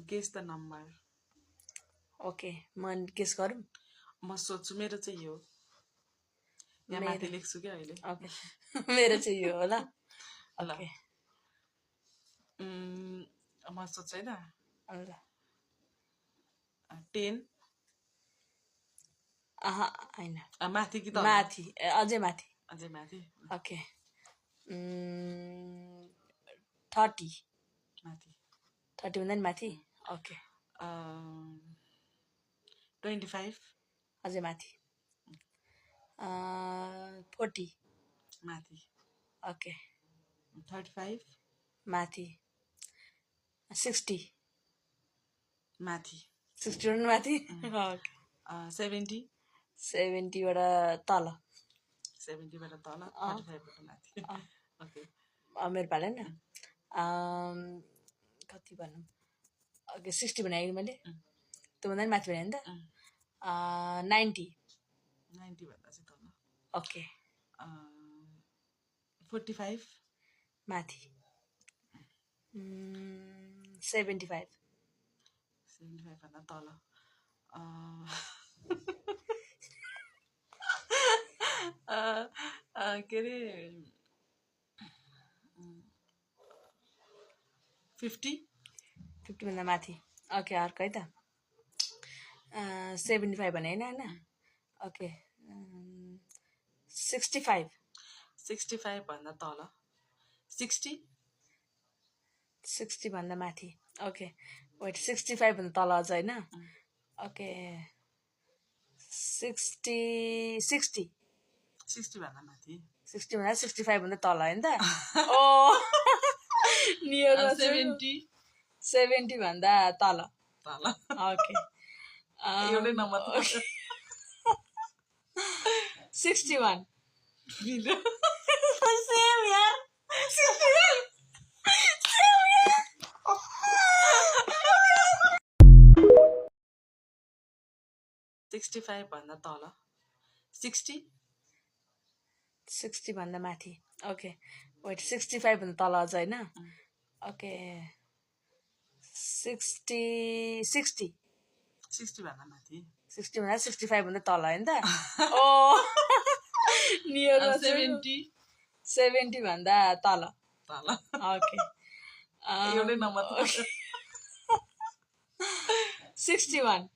Guess the number. Okay म guess गरौँ म सोच्छु मेरो चाहिँ यो यहाँ माथि लेख्छु क्या अहिले ओके मेरो चाहिँ यो हो ल ओके म सोच्छु हैन ल 10 आहा हैन माथि कि त माथि अझै माथि ओके 30 माथि 30 भन्दा नि माथि ओके 25 अझै माथि 40 माथि ओके 35 माथि 60 माथि 60 भन्दा माथि ओके 70 70 बाट तल 70 बाट तल 35 बाट माथि ओके मेरो पाले नि कति भनौँ ओके 60 भने मैले त्योभन्दा नि माथि भने नि त 90 भन्दा चाहिँ तल ओके 45 माथि 75 भन्दा तल के अरे 50 भन्दा माथि ओके अर्को है त 75 भने होइन ओके 65 भन्दा तल 60 भन्दा माथि ओके वेट 65 भन्दा तल अझ होइन ओके 60 भन्दा माथि 60 भन्दा 65 भन्दा तल होइन त ओ नियर 70 भन्दा तल ओके एउटै नम्बर 61 65 भन्दा तल 60 भन्दा माथि ओके वेट 65 भन्दा तल अझ होइन ओके 60 भन्दा माथि 60 भन्दा 65 भन्दा तल होइन त ओ नियर 70 भन्दा तल ओके एउटै नम्बर 61